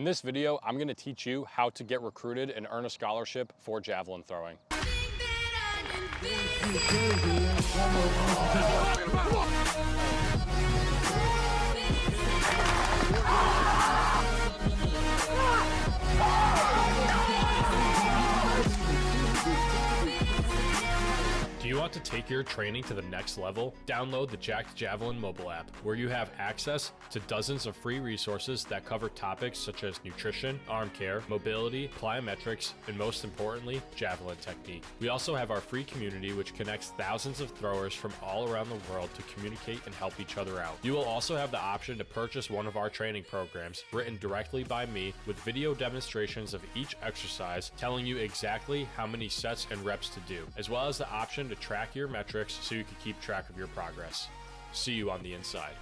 In this video, I'm going to teach you how to get recruited and earn a scholarship for javelin throwing. Do you want to take your training to the next level? Download the Jacked Javelin mobile app, where you have access to dozens of free resources that cover topics such as nutrition, arm care, mobility, plyometrics, and most importantly, javelin technique. We also have our free community, which connects thousands of throwers from all around the world to communicate and help each other out. You will also have the option to purchase one of our training programs written directly by me with video demonstrations of each exercise telling you exactly how many sets and reps to do, as well as the option to track your metrics so you can keep track of your progress. See you on the inside.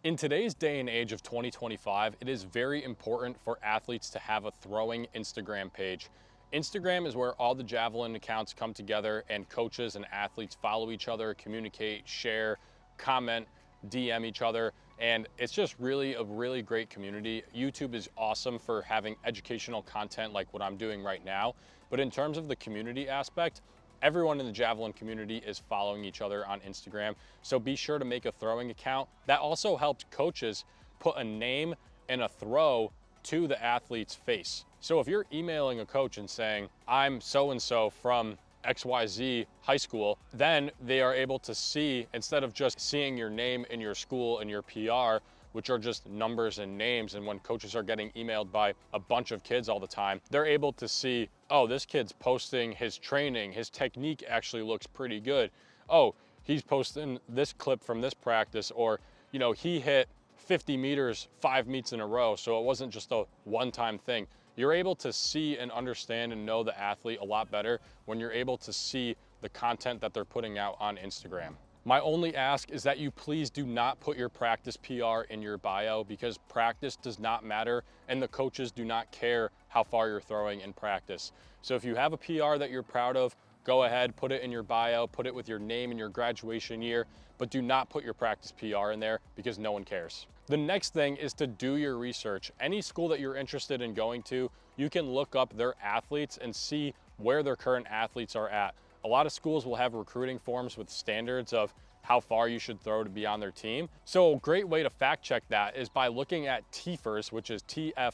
In today's day and age of 2025, it is very important for athletes to have a throwing Instagram page. Instagram is where all the javelin accounts come together and coaches and athletes follow each other, communicate, share, comment, DM each other, and it's just really a really great community. YouTube is awesome for having educational content like what I'm doing right now, but in terms of the community aspect, everyone in the javelin community is following each other on Instagram, so be sure to make a throwing account. That also helps coaches put a name and a throw to the athlete's face. So if you're emailing a coach and saying, I'm so-and-so from XYZ high school, then they are able to see, instead of just seeing your name in your school and your PR, which are just numbers and names, and when coaches are getting emailed by a bunch of kids all the time, they're able to see, oh, this kid's posting his training, his technique actually looks pretty good. Oh, he's posting this clip from this practice, or, you know, he hit 50 meters 5 meets in a row, so it wasn't just a one-time thing. You're able to see and understand and know the athlete a lot better when you're able to see the content that they're putting out on Instagram. My only ask is that you please do not put your practice PR in your bio, because practice does not matter and the coaches do not care how far you're throwing in practice. So if you have a PR that you're proud of, go ahead, put it in your bio, put it with your name and your graduation year, but do not put your practice PR in there because no one cares. The next thing is to do your research. Any school that you're interested in going to, you can look up their athletes and see where their current athletes are at. A lot of schools will have recruiting forms with standards of how far you should throw to be on their team. So a great way to fact check that is by looking at TFFRS, which is TFFRS.com,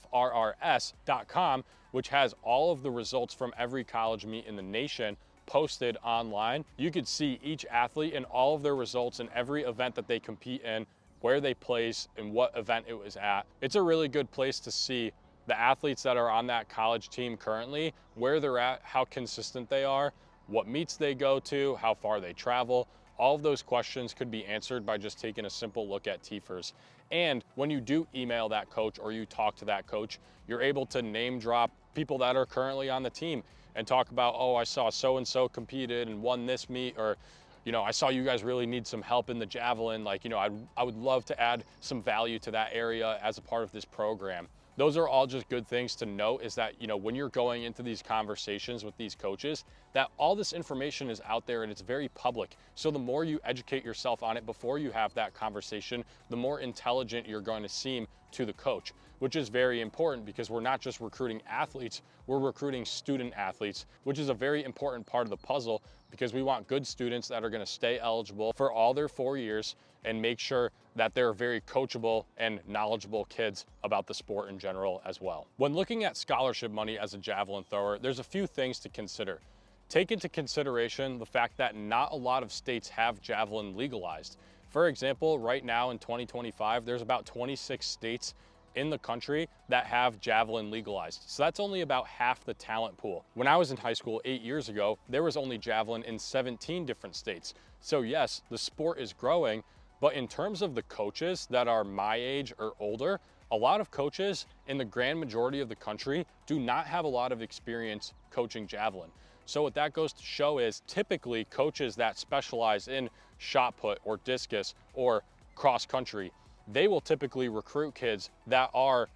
which has all of the results from every college meet in the nation posted online. You could see each athlete and all of their results in every event that they compete in, where they place and what event it was at. It's a really good place to see the athletes that are on that college team currently, where they're at, how consistent they are, what meets they go to, how far they travel. All of those questions could be answered by just taking a simple look at TFFRS. And when you do email that coach or you talk to that coach, you're able to name drop people that are currently on the team and talk about, oh, I saw so-and-so competed and won this meet, or, you know, I saw you guys really need some help in the javelin. Like, you know, I would love to add some value to that area as a part of this program. Those are all just good things to note, is that, you know, when you're going into these conversations with these coaches, that all this information is out there and it's very public. So the more you educate yourself on it before you have that conversation, the more intelligent you're going to seem to the coach, which is very important, because we're not just recruiting athletes, we're recruiting student athletes, which is a very important part of the puzzle, because we want good students that are going to stay eligible for all their 4 years and make sure that they're very coachable and knowledgeable kids about the sport in general as well. When looking at scholarship money as a javelin thrower, there's a few things to consider. Take into consideration the fact that not a lot of states have javelin legalized. For example, right now in 2025, there's about 26 states in the country that have javelin legalized. So that's only about half the talent pool. When I was in high school 8 years ago, there was only javelin in 17 different states. So yes, the sport is growing, but in terms of the coaches that are my age or older, a lot of coaches in the grand majority of the country do not have a lot of experience coaching javelin. So what that goes to show is typically coaches that specialize in shot put or discus or cross country, they will typically recruit kids that are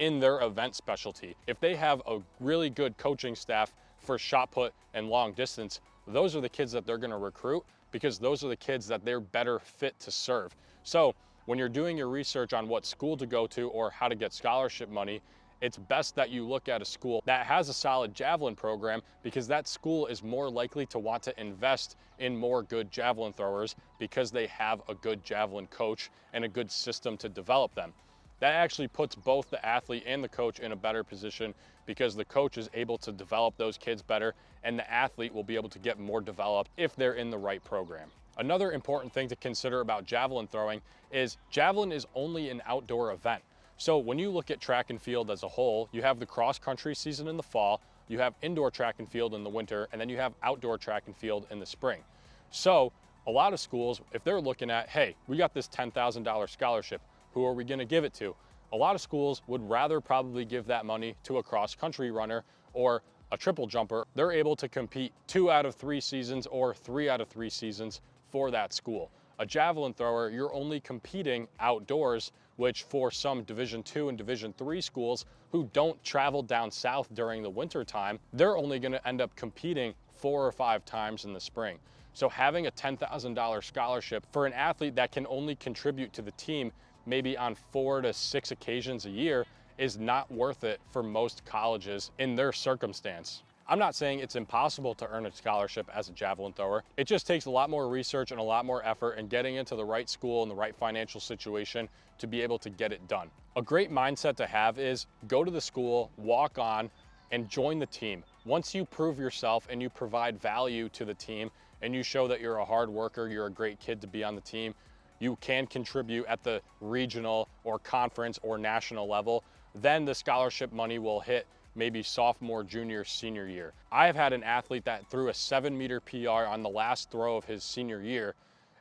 in their event specialty. If they have a really good coaching staff for shot put and long distance, those are the kids that they're going to recruit, because those are the kids that they're better fit to serve. So when you're doing your research on what school to go to or how to get scholarship money, it's best that you look at a school that has a solid javelin program, because that school is more likely to want to invest in more good javelin throwers because they have a good javelin coach and a good system to develop them. That actually puts both the athlete and the coach in a better position, because the coach is able to develop those kids better and the athlete will be able to get more developed if they're in the right program. Another important thing to consider about javelin throwing is javelin is only an outdoor event. So when you look at track and field as a whole, you have the cross country season in the fall, you have indoor track and field in the winter, and then you have outdoor track and field in the spring. So a lot of schools, if they're looking at, hey, we got this $10,000 scholarship, who are we gonna give it to? A lot of schools would rather probably give that money to a cross country runner or a triple jumper. They're able to compete 2 out of 3 seasons or 3 out of 3 seasons for that school. A javelin thrower, you're only competing outdoors, which for some Division II and Division III schools who don't travel down south during the winter time, they're only gonna end up competing 4 or 5 times in the spring. So having a $10,000 scholarship for an athlete that can only contribute to the team maybe on 4 to 6 occasions a year is not worth it for most colleges in their circumstance. I'm not saying it's impossible to earn a scholarship as a javelin thrower. It just takes a lot more research and a lot more effort and getting into the right school and the right financial situation to be able to get it done. A great mindset to have is go to the school, walk on, and join the team. Once you prove yourself and you provide value to the team and you show that you're a hard worker, you're a great kid to be on the team, you can contribute at the regional or conference or national level, then the scholarship money will hit maybe sophomore, junior, senior year. I've had an athlete that threw a 7-meter PR on the last throw of his senior year,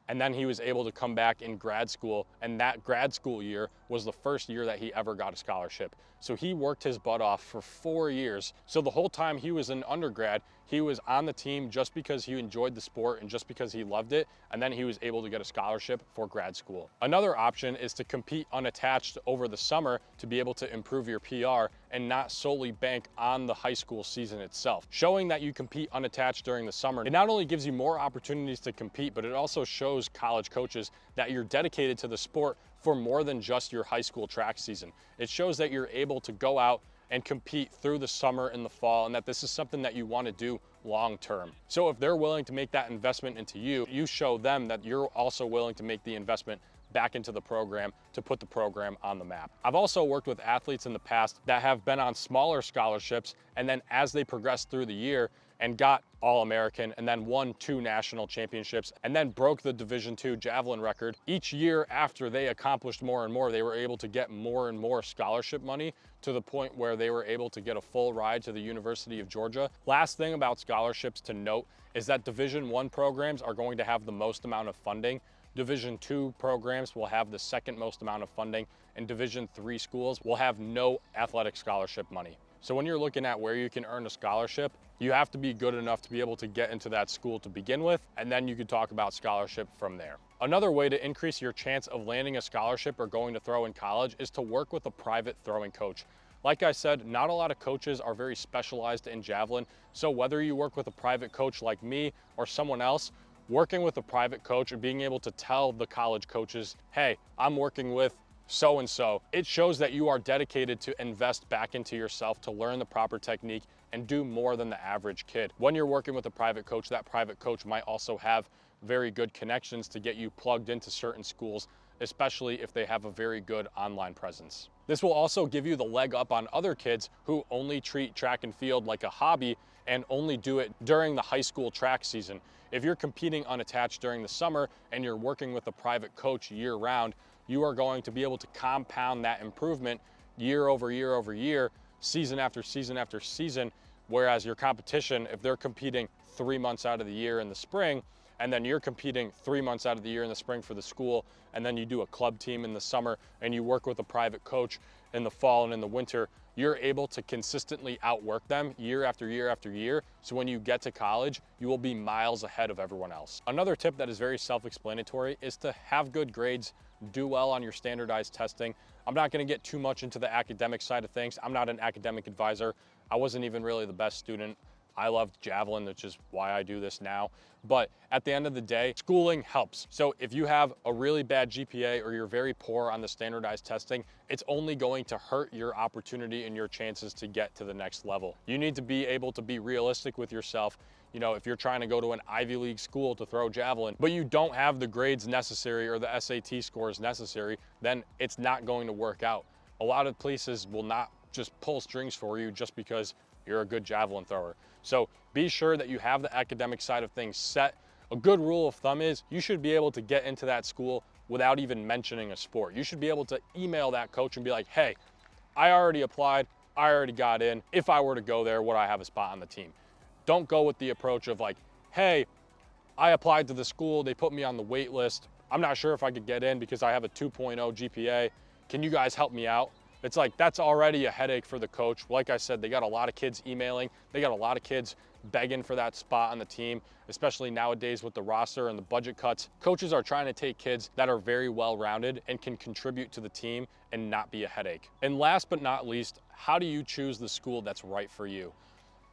and then he was able to come back in grad school, and that grad school year was the first year that he ever got a scholarship. So he worked his butt off for 4 years. So the whole time he was in undergrad, he was on the team just because he enjoyed the sport and just because he loved it, and then he was able to get a scholarship for grad school. Another option is to compete unattached over the summer to be able to improve your PR and not solely bank on the high school season itself. Showing that you compete unattached during the summer, it not only gives you more opportunities to compete, but it also shows college coaches that you're dedicated to the sport for more than just your high school track season. It shows that you're able to go out and compete through the summer and the fall, and that this is something that you want to do long term. So if they're willing to make that investment into you, you show them that you're also willing to make the investment back into the program to put the program on the map. I've also worked with athletes in the past that have been on smaller scholarships, and then as they progress through the year and got All-American and then won 2 national championships and then broke the Division II javelin record, each year after they accomplished more and more, they were able to get more and more scholarship money to the point where they were able to get a full ride to the University of Georgia. Last thing about scholarships to note is that Division I programs are going to have the most amount of funding. Division II programs will have the second most amount of funding, and Division III schools will have no athletic scholarship money. So when you're looking at where you can earn a scholarship, you have to be good enough to be able to get into that school to begin with, and then you can talk about scholarship from there. Another way to increase your chance of landing a scholarship or going to throw in college is to work with a private throwing coach. Like I said, not a lot of coaches are very specialized in javelin, so whether you work with a private coach like me or someone else, working with a private coach and being able to tell the college coaches, hey, I'm working with so-and-so, it shows that you are dedicated to invest back into yourself to learn the proper technique and do more than the average kid. When you're working with a private coach, that private coach might also have very good connections to get you plugged into certain schools, especially if they have a very good online presence. This will also give you the leg up on other kids who only treat track and field like a hobby and only do it during the high school track season. If you're competing unattached during the summer and you're working with a private coach year round, you are going to be able to compound that improvement year over year over year, season after season after season, whereas your competition, if they're competing 3 months out of the year in the spring, and then you're competing 3 months out of the year in the spring for the school, and then you do a club team in the summer, and you work with a private coach in the fall and in the winter, you're able to consistently outwork them year after year after year. So when you get to college, you will be miles ahead of everyone else. Another tip that is very self-explanatory is to have good grades, do well on your standardized testing. I'm not going to get too much into the academic side of things. I'm not an academic advisor. I wasn't even really the best student. I loved javelin, which is why I do this now. But at the end of the day, schooling helps. So if you have a really bad GPA or you're very poor on the standardized testing, it's only going to hurt your opportunity and your chances to get to the next level. You need to be able to be realistic with yourself. You know, if you're trying to go to an Ivy League school to throw javelin, but you don't have the grades necessary or the SAT scores necessary, then it's not going to work out. A lot of places will not just pull strings for you just because you're a good javelin thrower. So be sure that you have the academic side of things set. A good rule of thumb is you should be able to get into that school without even mentioning a sport. You should be able to email that coach and be like, hey, I already applied, I already got in. If I were to go there, would I have a spot on the team? Don't go with the approach of like, hey, I applied to the school, they put me on the wait list. I'm not sure if I could get in because I have a 2.0 GPA. Can you guys help me out? It's like, that's already a headache for the coach. Like I said, they got a lot of kids emailing. They got a lot of kids begging for that spot on the team, especially nowadays with the roster and the budget cuts. Coaches are trying to take kids that are very well-rounded and can contribute to the team and not be a headache. And last but not least, how do you choose the school that's right for you?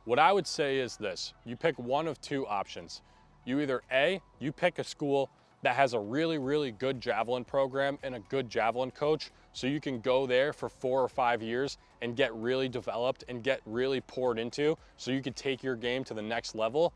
What I would say is this: you pick one of two options. You either A, you pick a school that has a really, really good javelin program and a good javelin coach, so you can go there for 4 or 5 years and get really developed and get really poured into so you can take your game to the next level.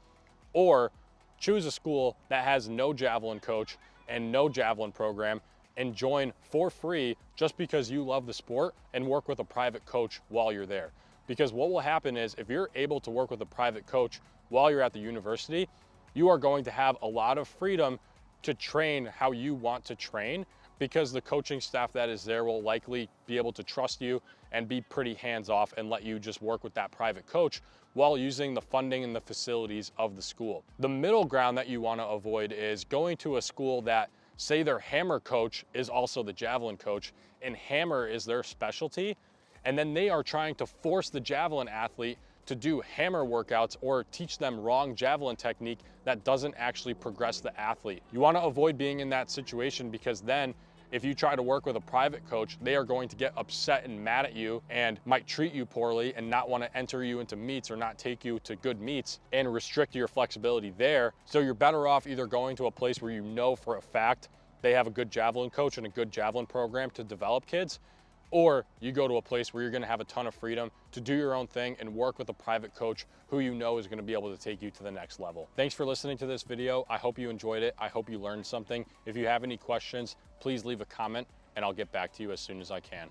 Or choose a school that has no javelin coach and no javelin program and join for free just because you love the sport and work with a private coach while you're there. Because what will happen is if you're able to work with a private coach while you're at the university, you are going to have a lot of freedom to train how you want to train, because the coaching staff that is there will likely be able to trust you and be pretty hands-off and let you just work with that private coach while using the funding and the facilities of the school. The middle ground that you want to avoid is going to a school that, say, their hammer coach is also the javelin coach and hammer is their specialty, and then they are trying to force the javelin athlete to do hammer workouts or teach them wrong javelin technique that doesn't actually progress the athlete. You want to avoid being in that situation, because then if you try to work with a private coach, they are going to get upset and mad at you and might treat you poorly and not want to enter you into meets or not take you to good meets and restrict your flexibility there. So you're better off either going to a place where you know for a fact they have a good javelin coach and a good javelin program to develop kids, or you go to a place where you're going to have a ton of freedom to do your own thing and work with a private coach who you know is going to be able to take you to the next level. Thanks for listening to this video. I hope you enjoyed it. I hope you learned something. If you have any questions, please leave a comment and I'll get back to you as soon as I can.